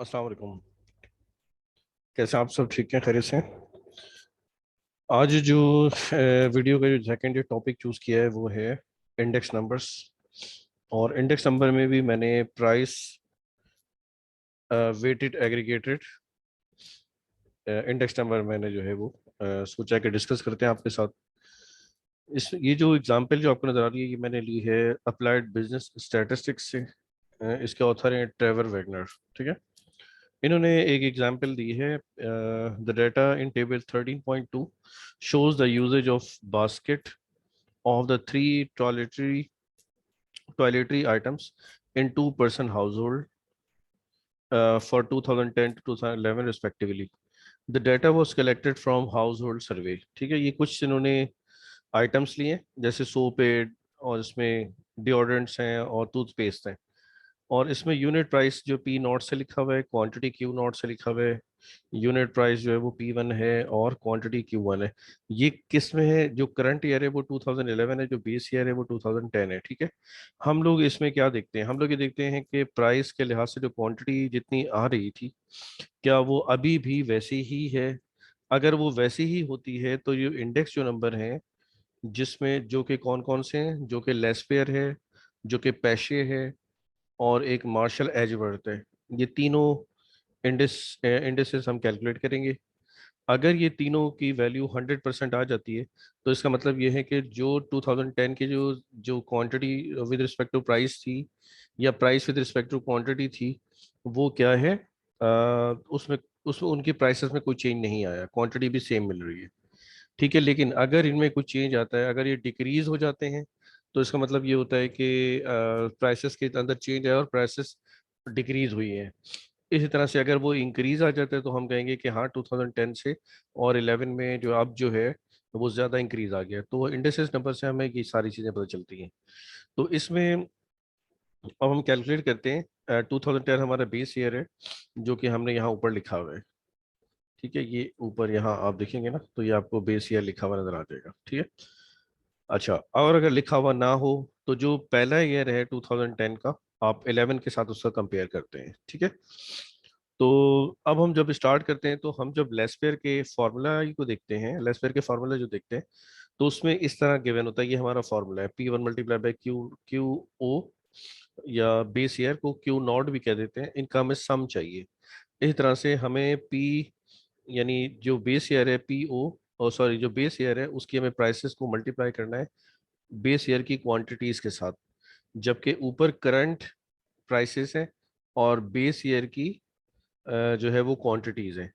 अस्सलाम वालेकुम। कैसे आप सब ठीक हैं, खैरियत से हैं? आज जो वीडियो का जो सेकंड जो टॉपिक चूज़ किया है वो है इंडेक्स नंबर्स। और इंडेक्स नंबर में भी मैंने price weighted aggregated index number मैंने जो है वो सोचा कि डिस्कस करते हैं आपके साथ। इस ये जो एग्जांपल जो आपको नज़र आ रही है ये मैंने ली है अप्लाइड बिजनेस स्टैटिस्टिक्स से। इसके ऑथर हैं ट्रेवर वैगनर। ठीक है। इन्होंने एक एग्जांपल दी है, the data in table 13.2 shows the usage of basket of the three toiletry items in two-person household for 2010 to 2011 respectively. The data was collected from household survey। ठीक है, ये कुछ इन्होंने आइटम्स लिए जैसे सोप है और इसमें डिओड्रेंट्स हैं और टूथपेस्ट हैं। और इसमें यूनिट प्राइस जो पी नॉट से लिखा हुआ है, क्वांटिटी क्यू नॉट से लिखा हुआ है। यूनिट प्राइस जो है वो P1 है और क्वांटिटी Q1 है। ये किस में है? जो करंट ईयर है वो 2011 है, जो बेस ईयर है वो 2010 है। ठीक है। हम लोग इसमें क्या देखते हैं? हम लोग ये देखते हैं कि प्राइस के लिहाज से जो क्वांटिटी जितनी आ रही थी क्या वो अभी भी वैसी ही है। अगर वो वैसी ही होती है तो ये इंडेक्स जो नंबर है जिसमें जो कि कौन कौन से हैं, जो कि लेस्पेयर है, जो कि पेशे है और एक मार्शल एजवर्थ है, ये तीनों इंडेक्सेस हम कैलकुलेट करेंगे। अगर ये तीनों की वैल्यू 100% आ जाती है तो इसका मतलब ये है कि जो 2010 की जो जो quantity with respect to price थी या price with respect to quantity थी वो क्या है, उसमें उसमें उनकी प्राइसेस में कोई चेंज नहीं आया, क्वांटिटी भी सेम मिल रही है। ठीक है। लेकिन अगर इनमें कुछ चेंज आता है, अगर ये डिक्रीज हो जाते हैं तो इसका मतलब ये होता है कि प्राइसेस के अंदर चेंज है और प्राइसेस डिक्रीज हुई है। इसी तरह से अगर वो इंक्रीज आ जाता है तो हम कहेंगे कि हाँ 2010 से और 11 में जो अब जो है वो ज़्यादा इंक्रीज आ गया। तो इंडेक्सेस नंबर से हमें ये सारी चीज़ें पता चलती हैं। तो इसमें अब हम कैलकुलेट करते हैं। 2010 हमारा बेस ईयर है जो कि हमने यहाँ ऊपर लिखा हुआ है। ठीक है, ये ऊपर यहाँ आप देखेंगे ना तो ये आपको बेस ईयर लिखा हुआ नजर आ जाएगा। ठीक है। अच्छा, और अगर लिखा हुआ ना हो तो जो पहला ईयर है 2010 का आप 11 के साथ उसका कंपेयर करते हैं। ठीक है। तो अब हम जब स्टार्ट करते हैं तो हम जब लेस्पेयर के फार्मूला को देखते हैं, लेस्पेयर के फार्मूला जो देखते हैं तो उसमें इस तरह गिवन होता है। ये हमारा फार्मूला है P1 multiply by Q Q O, या बेस ईयर को क्यू नॉट भी कह देते हैं। इनका हमें सम चाहिए। इस तरह से हमें P यानी जो बेस ईयर है पी ओ, और सॉरी जो बेस ईयर है उसकी हमें प्राइसेस को मल्टीप्लाई करना है बेस ईयर की क्वांटिटीज के साथ। जबकि ऊपर करंट प्राइसेस है और बेस ईयर की जो है वो क्वांटिटीज है।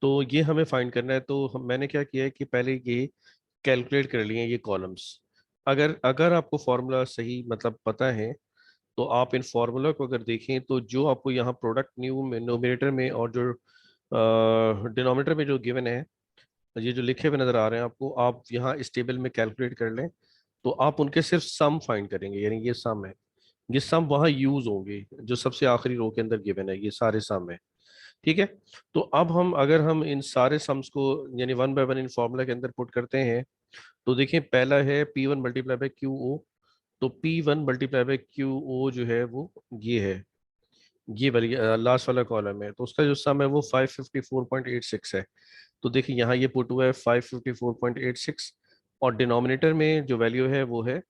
तो ये हमें फाइंड करना है। तो मैंने क्या किया है कि पहले ये कैलकुलेट कर लिए ये कॉलम्स। अगर अगर आपको फॉर्मूला सही मतलब पता है तो आप इन फार्मूला को अगर देखें तो जो आपको यहाँ प्रोडक्ट न्यू में नोमिनेटर में और जो डिनोमिनेटर में जो गिवन है, ये जो लिखे हुए नजर आ रहे हैं आपको, आप यहाँ इस टेबल में कैलकुलेट कर लें तो आप उनके सिर्फ सम फाइंड करेंगे। यानी ये सम है, ये सम वहाँ यूज होंगे जो सबसे आखिरी रो के अंदर गिवन है, ये सारे सम है। ठीक है। तो अब हम अगर हम इन सारे सम्स को यानी one by one in formula के अंदर पुट करते हैं तो देखिए पहला है P1 मल्टीप्लाई बाई क्यू ओ। तो P1 मल्टीप्लाई बाई क्यू ओ जो है वो ये है, ये वाली लास्ट वाला कॉलम है। तो उसका जो सम है वो 554.86 है। तो देखिए यहाँ ये पुट हुआ है 554.86 और डिनोमिनेटर में जो वैल्यू है वो है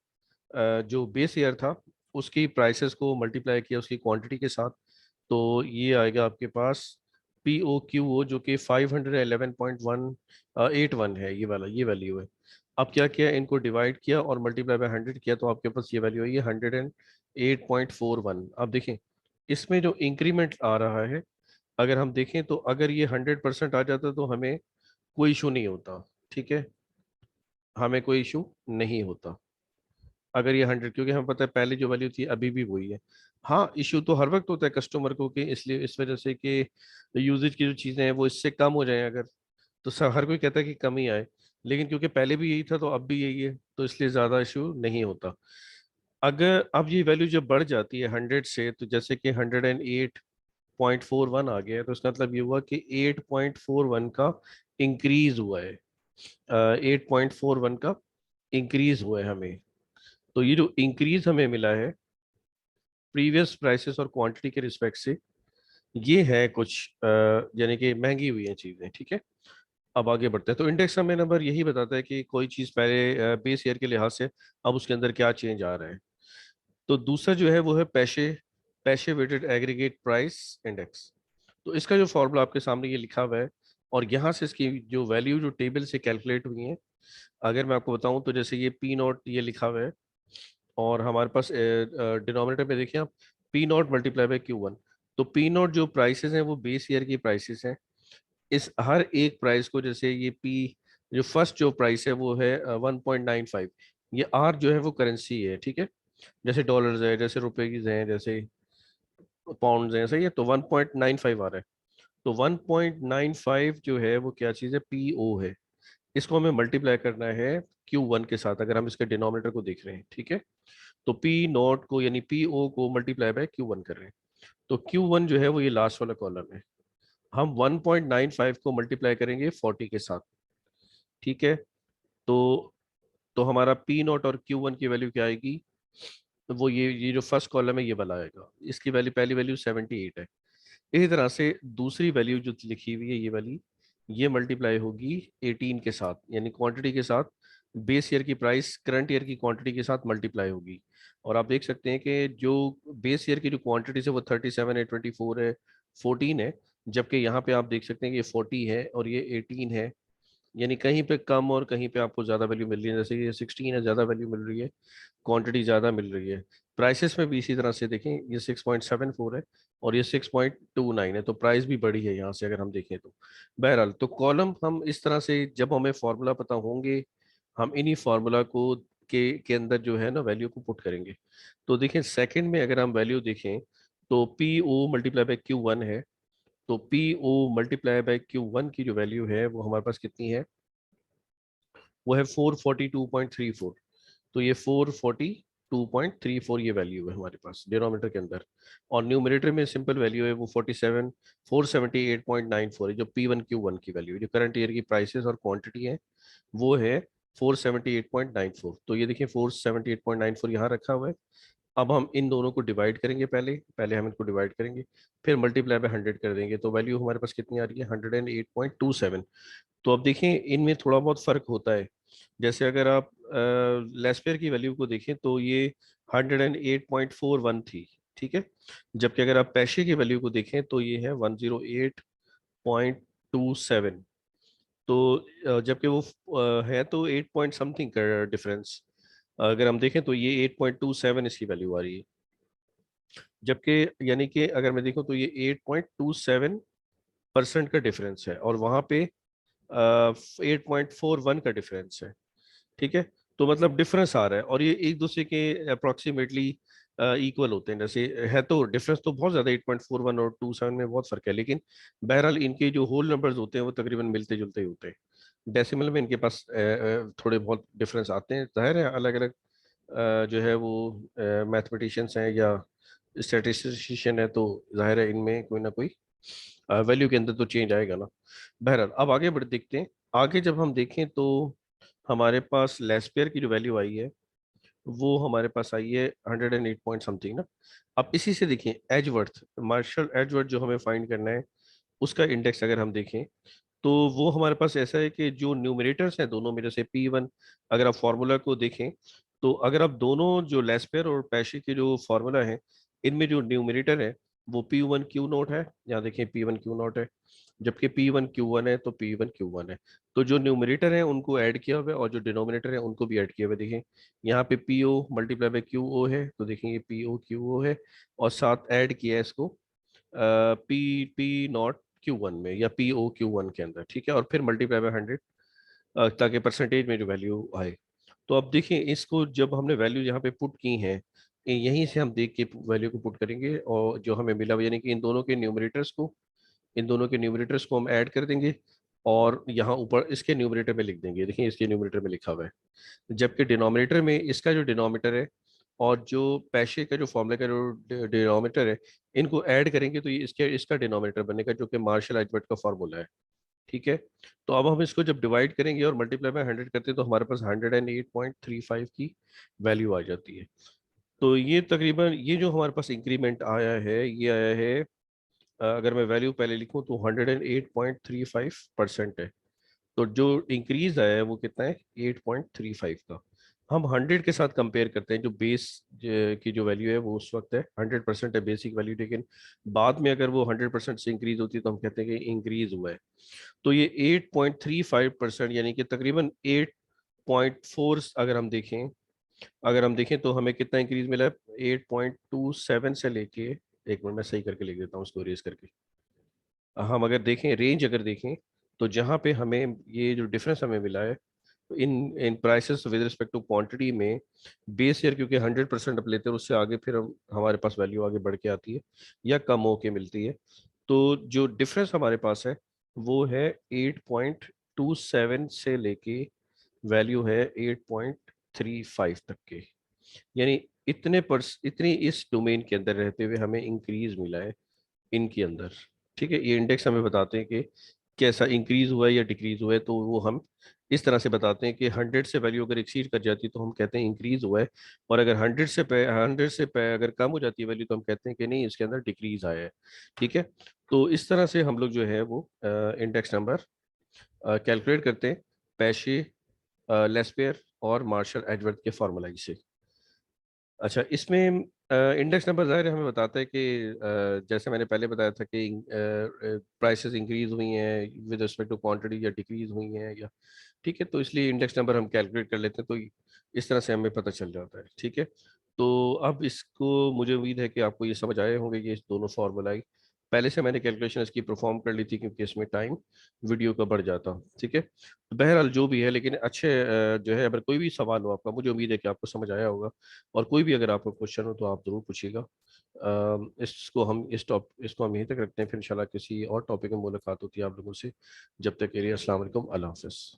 जो बेस ईयर था उसकी प्राइसेस को मल्टीप्लाई किया उसकी क्वांटिटी के साथ। तो ये आएगा आपके पास पी ओ क्यू ओ जो कि 511.181 है, ये वाला ये वैल्यू है। अब क्या किया, इनको डिवाइड किया और मल्टीप्लाई बाय 100 किया तो आपके पास ये वैल्यू आई है 108.41। अब देखें इसमें जो इंक्रीमेंट आ रहा है, अगर हम देखें तो अगर ये 100% आ जाता तो हमें कोई इशू नहीं होता। ठीक है, हमें कोई इशू नहीं होता अगर ये 100, क्योंकि हमें पता है पहले जो वैल्यू थी अभी भी वही है। हाँ, इशू तो हर वक्त होता है कस्टमर को कि इसलिए इस वजह से कि यूजेज की जो चीज़ें हैं वो इससे कम हो जाए अगर, तो सब हर कोई कहता है कि कम ही आए। लेकिन क्योंकि पहले भी यही था तो अब भी यही है तो इसलिए ज़्यादा इशू नहीं होता। अगर अब ये वैल्यू जब बढ़ जाती है 100 से, तो जैसे कि 108.41 आ गया है तो इसका मतलब ये हुआ कि 8.41 का इंक्रीज हुआ है। 8.41 का इंक्रीज हुआ है हमें। तो ये जो इंक्रीज हमें मिला है प्रीवियस प्राइसेस और क्वांटिटी के रिस्पेक्ट से, ये है कुछ यानी कि महंगी हुई है चीजें, ठीक है। अब आगे बढ़ते हैं। तो इंडेक्स हमें नंबर यही बताता है कि कोई चीज पहले बेस ईयर के लिहाज से अब उसके अंदर क्या चेंज आ रहा है। तो दूसरा जो है वो है पैशे पैशे वेटेड एग्रीगेट प्राइस इंडेक्स। तो इसका जो फॉर्मूला आपके सामने ये लिखा हुआ है, और यहाँ से इसकी जो वैल्यू जो टेबल से कैलकुलेट हुई है, अगर मैं आपको बताऊं तो जैसे ये पी नॉट ये लिखा हुआ है, और हमारे पास डिनोमिनेटर में देखिए आप, P not multiply by Q one. तो पी नॉट जो प्राइसेस हैं वो बेस ईयर की प्राइसेस हैं। इस हर एक प्राइस को, जैसे ये पी जो फर्स्ट जो प्राइस है वो है 1.95, ये आर जो है वो करेंसी है, ठीक है। जैसे डॉलर्स है, जैसे रुपए की हैं, जैसे पाउंड हैं, सही है। तो 1.95 आ रहा है। तो 1.95 जो है वो क्या चीज़ है, पी ओ है। इसको हमें मल्टीप्लाई करना है क्यू वन के साथ, अगर हम इसके डिनोमिनेटर को देख रहे हैं, ठीक है। तो पी नॉट को यानी पी ओ को मल्टीप्लाई बाय क्यू वन कर रहे हैं। तो क्यू वन जो है वो ये लास्ट वाला कॉलम है। हम 1.95 को मल्टीप्लाई करेंगे 40 के साथ, ठीक है। तो हमारा पी नॉट और क्यू वन की वैल्यू क्या आएगी, वो ये जो फर्स्ट कॉलम है ये वाला आएगा। इसकी वैल्यू, पहली वैल्यू 78 है। इसी तरह से दूसरी वैल्यू जो लिखी हुई है ये वाली, ये मल्टीप्लाई होगी 18 के साथ, यानी क्वांटिटी के साथ। बेस ईयर की प्राइस करंट ईयर की क्वांटिटी के साथ मल्टीप्लाई होगी। और आप देख सकते हैं कि जो बेस ईयर की जो क्वांटिटी है वो 37 है, 24 है, 14 है। जबकि यहाँ पे आप देख सकते हैं कि ये 40 है और ये 18 है। यानी कहीं पे कम और कहीं पे आपको ज़्यादा वैल्यू मिल रही है। जैसे ये 16 है, ज़्यादा वैल्यू मिल रही है, क्वांटिटी ज़्यादा मिल रही है। प्राइसेस में भी इसी तरह से देखें, ये 6.74 है और ये 6.29 है, तो प्राइस भी बढ़ी है यहाँ से अगर हम देखें तो। बहरहाल, तो कॉलम हम इस तरह से, जब हमें फार्मूला पता होंगे, हम इन्हीं फार्मूला को के अंदर जो है ना वैल्यू को पुट करेंगे। तो देखें सेकंड में अगर हम वैल्यू देखें, तो P O multiply by Q one है। तो P O multiply by Q one की जो वैल्यू है वो हमारे पास कितनी है, वो है 442.34। तो ये 442.34 ये वैल्यू है हमारे पास डिनोमिनेटर के अंदर। और न्यूमरेटर में सिंपल वैल्यू है वो 478.94 है, जो P1Q1 की वैल्यू है, जो करंट ईयर की प्राइसेस और क्वांटिटी है वो है 478.94। तो ये देखिए 478.94 यहाँ रखा हुआ है। अब हम इन दोनों को डिवाइड करेंगे, पहले पहले हम इनको डिवाइड करेंगे, फिर मल्टीप्लाई बाय 100 कर देंगे। तो वैल्यू हमारे पास कितनी आ रही है, 108.27। तो अब देखिए इनमें थोड़ा बहुत फर्क होता है। जैसे अगर आप लेस्पेयर की वैल्यू को देखें तो ये 108.41 थी, ठीक है। जबकि अगर आप पैशे की वैल्यू को देखें तो ये है 108.27। तो जबकि वो है तो 8 पॉइंट समथिंग का डिफरेंस। अगर हम देखें तो ये 8.27 इसकी वैल्यू आ रही है। जबकि यानी कि अगर मैं देखूं तो ये 8.27% का डिफरेंस है, और वहां पे 8.41 का डिफरेंस है, ठीक है। तो मतलब डिफरेंस आ रहा है, और ये एक दूसरे के अप्रोक्सीमेटली इक्वल होते हैं। जैसे है तो डिफरेंस तो बहुत ज्यादा, 8.41 और 27 में बहुत फर्क है, लेकिन बहरहाल इनके जो होल नंबर्स होते हैं वो तकरीबन मिलते जुलते ही होते हैं। डेसिमल में इनके पास थोड़े बहुत डिफरेंस आते हैं, जाहिर है अलग अलग जो है वो मैथमेटिशियंस हैं या स्टैटिस्टिशियन है, तो जाहिर है इनमें कोई ना कोई वैल्यू के अंदर तो चेंज आएगा ना। बहरहाल अब आगे बढ़ देखते हैं। आगे जब हम देखें तो हमारे पास लेस्पेयर की जो वैल्यू आई है वो हमारे पास आई है 108 पॉइंट समथिंग ना। अब इसी से देखें एजवर्थ, मार्शल एजवर्थ जो हमें फाइंड करना है, उसका इंडेक्स अगर हम देखें तो वो हमारे पास ऐसा है कि जो न्यूमरेटर्स हैं दोनों में, जैसे पी वन, अगर आप फार्मूला को देखें तो अगर आप दोनों जो लेस्पेयर और पैशे के जो फार्मूला है, इनमें जो न्यूमरेटर है वो पी वन क्यू नोट है। यहाँ देखें पी वन क्यू नोट है, जबकि पी वन क्यू वन है तो पी वन क्यू वन है। तो जो न्यूमरेटर है उनको ऐड किया हुआ है और जो डिनोमिनेटर है उनको भी ऐड किया हुआ है। देखें यहाँ पे P O multiply by Q O है, तो देखें ये पी ओ क्यू ओ है, और साथ ऐड किया है इसको P P not Q one में या पी ओ क्यू वन के अंदर, ठीक है। और फिर मल्टीप्लाई बाय 100 ताकि परसेंटेज में जो वैल्यू आए। तो अब देखिए इसको जब हमने वैल्यू यहाँ पे पुट की हैं, यहीं से हम देख के वैल्यू को पुट करेंगे, और जो हमें मिला हुआ यानी कि इन दोनों के न्यूमरेटर्स को हम ऐड कर देंगे, और यहाँ ऊपर इसके न्यूमरेटर में लिख देंगे। देखिए इसके न्यूमरेटर में लिखा हुआ है, जबकि डिनोमिनेटर में इसका जो डिनोमिनेटर है और जो पैसे का जो फॉर्मूला का जो डिनोमिनेटर है, इनको ऐड करेंगे तो ये इसका डिनोमिनेटर बनेगा, जो कि मार्शल एजबर्ट का फॉर्मूला है, ठीक है। तो अब हम इसको जब डिवाइड करेंगे और मल्टीप्लाई बाय 100 करते हैं तो हमारे पास 108.35 की वैल्यू आ जाती है। तो ये तकरीबन ये जो हमारे पास इंक्रीमेंट आया है ये आया है अगर मैं वैल्यू पहले लिखूं तो 108.35% है। तो जो इंक्रीज आया है वो कितना है, 8.35 का। हम 100 के साथ कंपेयर करते हैं, जो बेस की जो वैल्यू है वो उस वक्त है 100% है बेसिक वैल्यू, लेकिन बाद में अगर वो 100% से इंक्रीज होती है तो हम कहते हैं कि इंक्रीज हुआ है। तो ये 8.35% यानी कि तकरीबन 8.4, अगर हम देखें तो हमें कितना इंक्रीज मिला है, 8.27 से लेके, एक मिनट मैं सही करके लिख देता हूँ उसको रेज करके। हम अगर देखें रेंज, अगर देखें तो जहाँ पे हमें ये जो डिफरेंस हमें मिला है, तो इन इन prices with respect to quantity में, बेस ईयर क्योंकि 100% अप लेते हैं, उससे आगे फिर हमारे पास वैल्यू आगे बढ़ के आती है या कम होके मिलती है। तो जो डिफरेंस हमारे पास है वो है 8.27 से लेके वैल्यू है 8.35 तक के। यानी इतनी इस डोमेन के अंदर रहते हुए हमें इंक्रीज मिला है इनके अंदर। ठीक है, ये इंडेक्स हमें बताते हैं कि कैसा इंक्रीज हुआ है या डिक्रीज हुआ है। तो वो हम इस तरह से बताते हैं कि 100 से वैल्यू अगर एक्सीड कर जाती है तो हम कहते हैं इंक्रीज हुआ है, और अगर 100 से अगर कम हो जाती है वैल्यू तो हम कहते हैं कि नहीं, इसके अंदर डिक्रीज आया है। ठीक है, तो इस तरह से हम लोग जो है वो इंडेक्स नंबर कैलकुलेट करते हैं, पैशे, लेस्पेयर और मार्शल एडवर्ड के फॉर्मूलाई से। अच्छा, इसमें इंडेक्स नंबर ज़ाहिर है हमें बताता है कि जैसे मैंने पहले बताया था कि प्राइसेस इंक्रीज हुई हैं विद रिस्पेक्ट टू क्वांटिटी या डिक्रीज हुई हैं या, ठीक है, तो इसलिए इंडेक्स नंबर हम कैलकुलेट कर लेते हैं, तो इस तरह से हमें पता चल जाता है। ठीक है, तो अब इसको मुझे उम्मीद है कि आपको ये समझ आए होंगे, ये दोनों फार्मूला। पहले से मैंने कैलकुलेशन इसकी परफॉर्म कर ली थी क्योंकि इसमें टाइम वीडियो का बढ़ जाता। ठीक है, तो बहरहाल जो भी है, लेकिन अच्छे जो है, अगर कोई भी सवाल हो आपका, मुझे उम्मीद है कि आपको समझ आया होगा। और कोई भी अगर आपको क्वेश्चन हो तो आप ज़रूर पूछिएगा। इसको हम यहीं तक रखते हैं, फिर इंशाल्लाह किसी और टॉपिक में मुलाकात होती है आप लोगों से। जब तक के लिए अस्सलाम वालेकुम, अल्लाह हाफ़िज़।